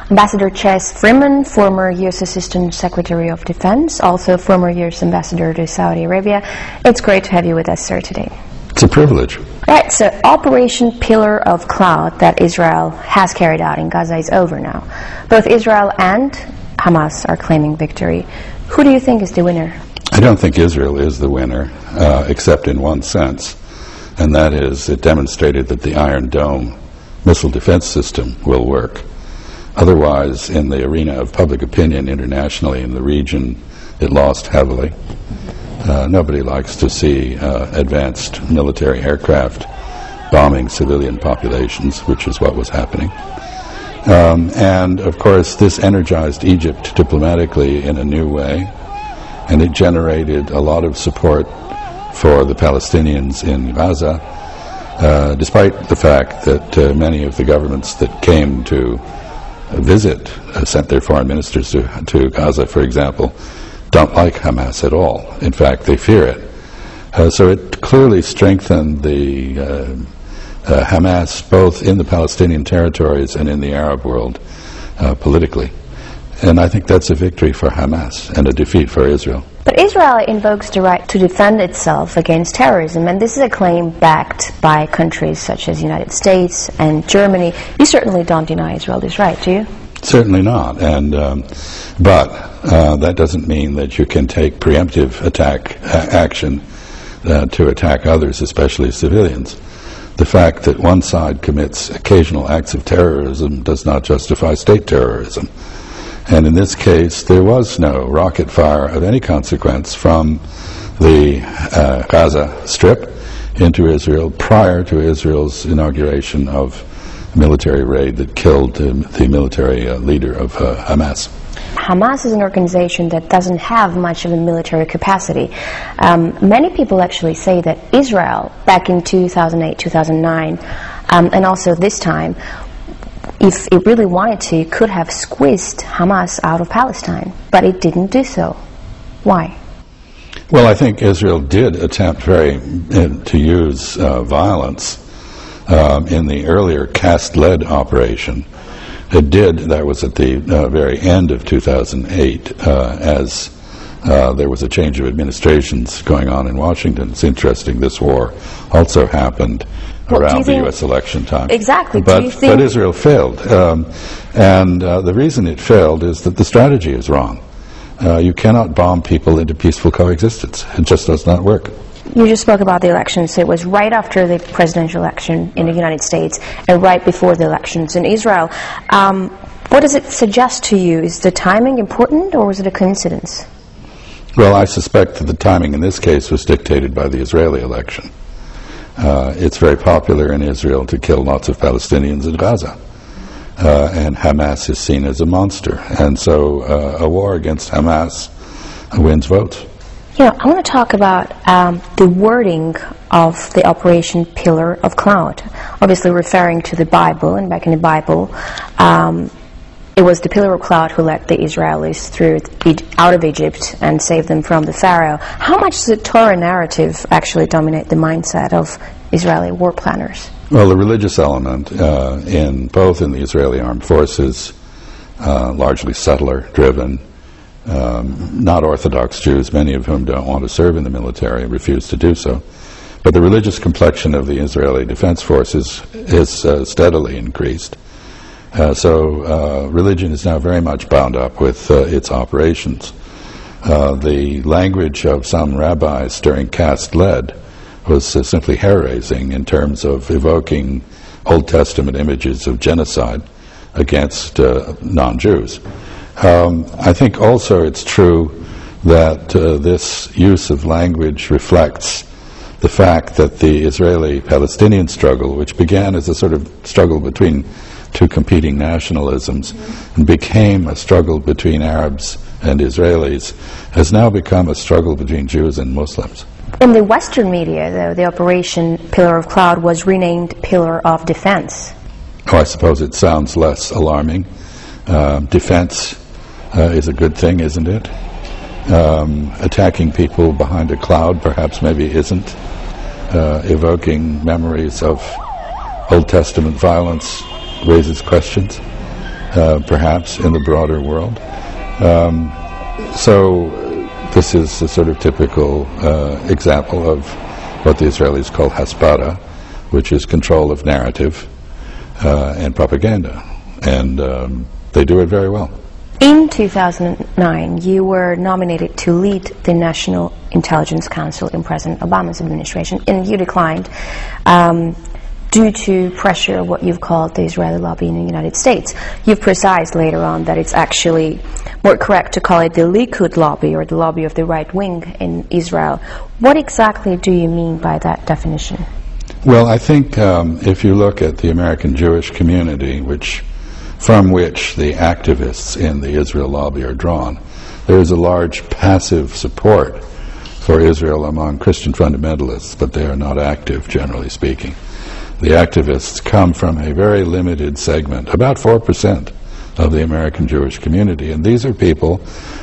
Ambassador Chess Freeman, former U.S. Assistant Secretary of Defense, also former U.S. Ambassador to Saudi Arabia. It's great to have you with us, sir, today. It's a privilege. Right, so Operation Pillar of Cloud that Israel has carried out in Gaza is over now. Both Israel and Hamas are claiming victory. Who do you think is the winner? I don't think Israel is the winner, except in one sense, and that is it demonstrated that the Iron Dome missile defense system will work. Otherwise, in the arena of public opinion internationally in the region, it lost heavily. Nobody likes to see advanced military aircraft bombing civilian populations, which is what was happening. And, of course, this energized Egypt diplomatically in a new way, and it generated a lot of support for the Palestinians in Gaza, despite the fact that many of the governments that came to visit, sent their foreign ministers to Gaza, for example, don't like Hamas at all. In fact, they fear it. So it clearly strengthened the Hamas both in the Palestinian territories and in the Arab world politically. And I think that's a victory for Hamas and a defeat for Israel. But Israel invokes the right to defend itself against terrorism, and this is a claim backed by countries such as the United States and Germany. You certainly don't deny Israel this right, do you? Certainly not. And but that doesn't mean that you can take preemptive action to attack others, especially civilians. The fact that one side commits occasional acts of terrorism does not justify state terrorism. And in this case, there was no rocket fire of any consequence from the Gaza Strip into Israel prior to Israel's inauguration of a military raid that killed the military leader of Hamas. Hamas is an organization that doesn't have much of a military capacity. Many people actually say that Israel, back in 2008, 2009, and also this time, if it really wanted to, it could have squeezed Hamas out of Palestine, but it didn't do so. Why? Well, I think Israel did attempt to use violence in the earlier caste-led operation. It did. That was at the very end of 2008, as there was a change of administrations going on in Washington. It's interesting, this war also happened around the U.S. election time. Exactly. But Israel failed. And the reason it failed is that the strategy is wrong. You cannot bomb people into peaceful coexistence. It just does not work. You just spoke about the elections. It was right after the presidential election in the United States and right before the elections in Israel. What does it suggest to you? Is the timing important, or was it a coincidence? Well, I suspect that the timing in this case was dictated by the Israeli election. It's very popular in Israel to kill lots of Palestinians in Gaza. And Hamas is seen as a monster. And so a war against Hamas wins votes. You know, I want to talk about the wording of the Operation Pillar of Cloud, obviously referring to the Bible, and back in the Bible, it was the Pillar of Cloud who led the Israelis out of Egypt and saved them from the Pharaoh. How much does the Torah narrative actually dominate the mindset of Israeli war planners? Well, the religious element both in the Israeli armed forces, largely settler-driven, not Orthodox Jews, many of whom don't want to serve in the military, refuse to do so. But the religious complexion of the Israeli Defense Forces is steadily increased. So religion is now very much bound up with its operations. The language of some rabbis during caste-led was simply hair-raising in terms of evoking Old Testament images of genocide against non-Jews. I think also it's true that this use of language reflects the fact that the Israeli-Palestinian struggle, which began as a sort of struggle between two competing nationalisms and became a struggle between Arabs and Israelis, has now become a struggle between Jews and Muslims. In the Western media, though, the Operation Pillar of Cloud was renamed Pillar of Defense. Oh, I suppose it sounds less alarming. Defense is a good thing, isn't it? Attacking people behind a cloud perhaps maybe isn't. Evoking memories of Old Testament violence raises questions. perhaps in the broader world. So this is a sort of typical example of what the Israelis call hasbara, which is control of narrative and propaganda, and they do it very well. In 2009, you were nominated to lead the National Intelligence Council in President Obama's administration, and you declined due to pressure of what you've called the Israeli lobby in the United States. You've precised later on that it's actually more correct to call it the Likud lobby, or the lobby of the right wing in Israel. What exactly do you mean by that definition? Well, I think if you look at the American Jewish community, from which the activists in the Israel lobby are drawn, there is a large passive support for Israel among Christian fundamentalists, but they are not active, generally speaking. The activists come from a very limited segment, about 4% of the American Jewish community, and these are people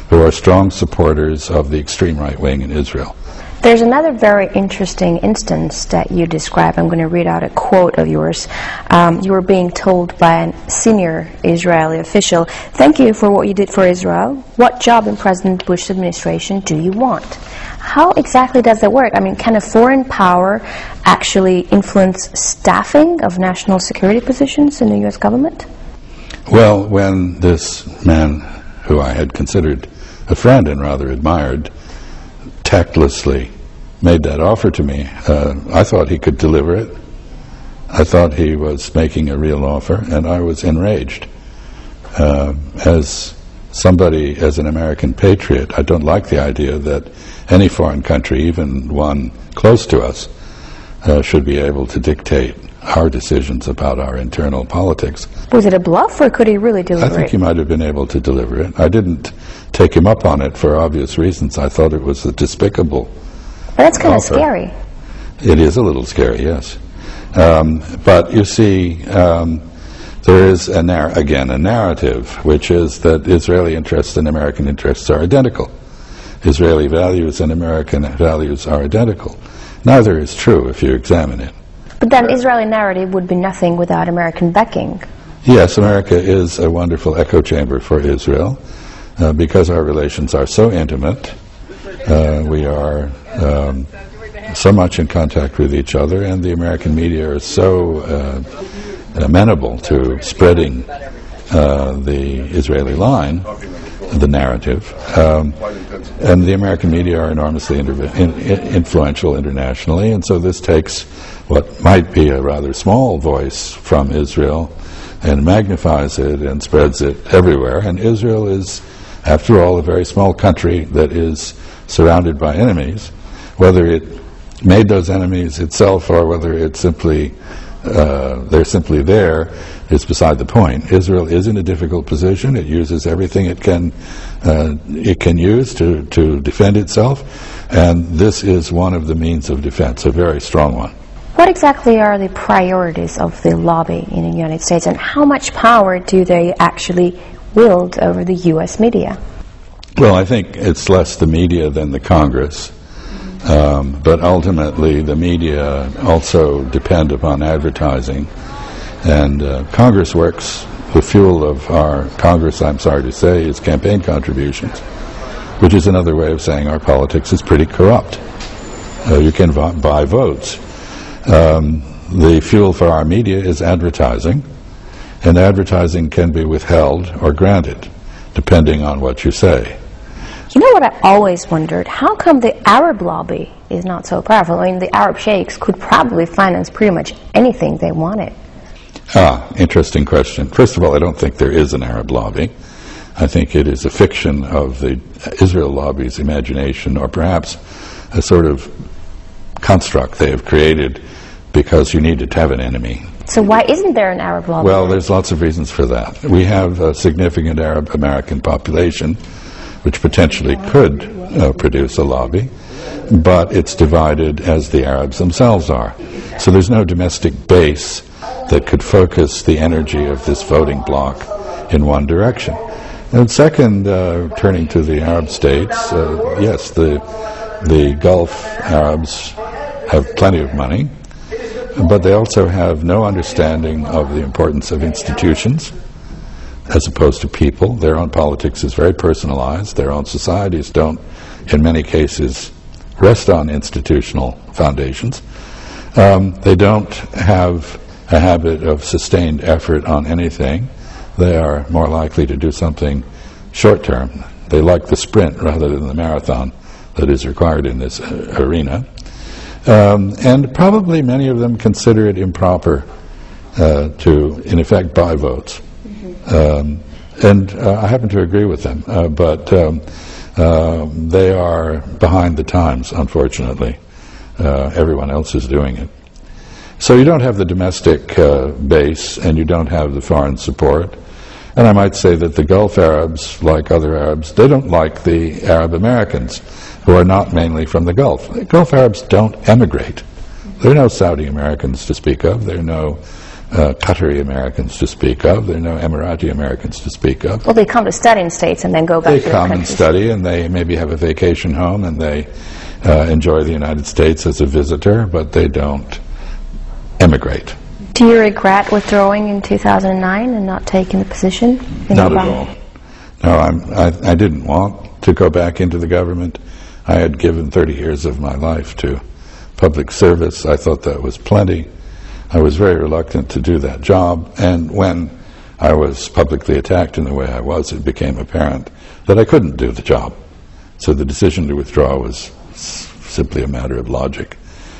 who are strong supporters of the extreme right wing in Israel. There's another very interesting instance that you describe. I'm going to read out a quote of yours. You were being told by a senior Israeli official, "Thank you for what you did for Israel. What job in President Bush's administration do you want?" How exactly does that work? I mean, can a foreign power actually influence staffing of national security positions in the U.S. government? Well, when this man, who I had considered a friend and rather admired, tactlessly made that offer to me, I thought he could deliver it. I thought he was making a real offer, and I was enraged. As somebody, as an American patriot, I don't like the idea that any foreign country, even one close to us, should be able to dictate our decisions about our internal politics. Was it a bluff, or could he really deliver it? I think he might have been able to deliver it. I didn't take him up on it for obvious reasons. I thought it was a despicable But that's kind of scary. It is a little scary, yes. But you see, there is, again, a narrative, which is that Israeli interests and American interests are identical. Israeli values and American values are identical. Neither is true if you examine it. But then Israeli narrative would be nothing without American backing. Yes, America is a wonderful echo chamber for Israel because our relations are so intimate. We are so much in contact with each other, and the American media are so amenable to spreading the Israeli line, the narrative, and the American media are enormously influential internationally, and so this takes what might be a rather small voice from Israel and magnifies it and spreads it everywhere. And Israel is, after all, a very small country that is surrounded by enemies. Whether it made those enemies itself or whether it's simply they're simply there is beside the point. Israel is in a difficult position. It uses everything it can use to defend itself, and this is one of the means of defense, a very strong one. What exactly are the priorities of the lobby in the United States, and how much power do they actually wield over the U.S. media? Well, I think it's less the media than the Congress. But ultimately, the media also depend upon advertising. And Congress works, the fuel of our Congress, I'm sorry to say, is campaign contributions, which is another way of saying our politics is pretty corrupt. You can buy votes. The fuel for our media is advertising, and advertising can be withheld or granted, depending on what you say. You know what I always wondered? How come the Arab lobby is not so powerful? I mean, the Arab sheikhs could probably finance pretty much anything they wanted. Interesting question. First of all, I don't think there is an Arab lobby. I think it is a fiction of the Israel lobby's imagination, or perhaps a sort of construct they have created because you needed to have an enemy. So why isn't there an Arab lobby? Well, there's lots of reasons for that. We have a significant Arab American population, which potentially could produce a lobby, but it's divided as the Arabs themselves are. So there's no domestic base that could focus the energy of this voting bloc in one direction. And second, turning to the Arab states, yes, the Gulf Arabs have plenty of money, but they also have no understanding of the importance of institutions. as opposed to people. Their own politics is very personalized. Their own societies don't, in many cases, rest on institutional foundations. They don't have a habit of sustained effort on anything. They are more likely to do something short-term. They like the sprint rather than the marathon that is required in this arena. And probably many of them consider it improper to, in effect, buy votes. And I happen to agree with them, but they are behind the times, unfortunately. Everyone else is doing it. So you don't have the domestic base, and you don't have the foreign support. And I might say that the Gulf Arabs, like other Arabs, they don't like the Arab Americans, who are not mainly from the Gulf. The Gulf Arabs don't emigrate. There are no Saudi Americans to speak of. There are no Qatari Americans to speak of. There are no Emirati Americans to speak of. Well, they come to study in States and then go back to their countries. They come and study, and they maybe have a vacation home, and they enjoy the United States as a visitor, but they don't emigrate. Do you regret withdrawing in 2009 and not taking the position? Not at all. No, I didn't want to go back into the government. I had given 30 years of my life to public service. I thought that was plenty. I was very reluctant to do that job, and when I was publicly attacked in the way I was, it became apparent that I couldn't do the job. So the decision to withdraw was simply a matter of logic,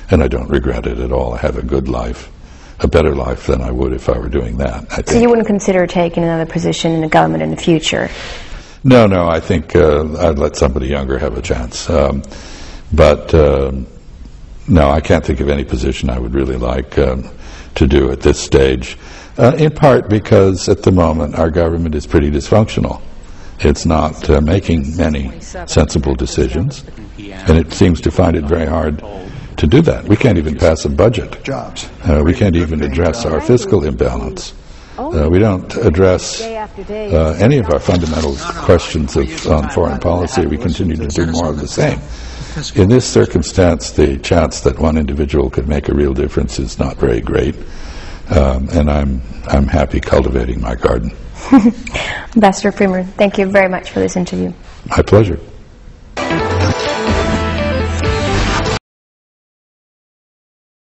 and I don't regret it at all. I have a good life, a better life than I would if I were doing that, I think. So you wouldn't consider taking another position in the government in the future? No, I think I'd let somebody younger have a chance. No, I can't think of any position I would really like to do at this stage, in part because at the moment our government is pretty dysfunctional. It's not making many sensible decisions, and it seems to find it very hard to do that. We can't even pass a budget. We can't even address our fiscal imbalance. We don't address any of our fundamental questions on foreign policy. We continue to do more of the same. In this circumstance, the chance that one individual could make a real difference is not very great, and I'm happy cultivating my garden. Ambassador Freeman, thank you very much for this interview. My pleasure.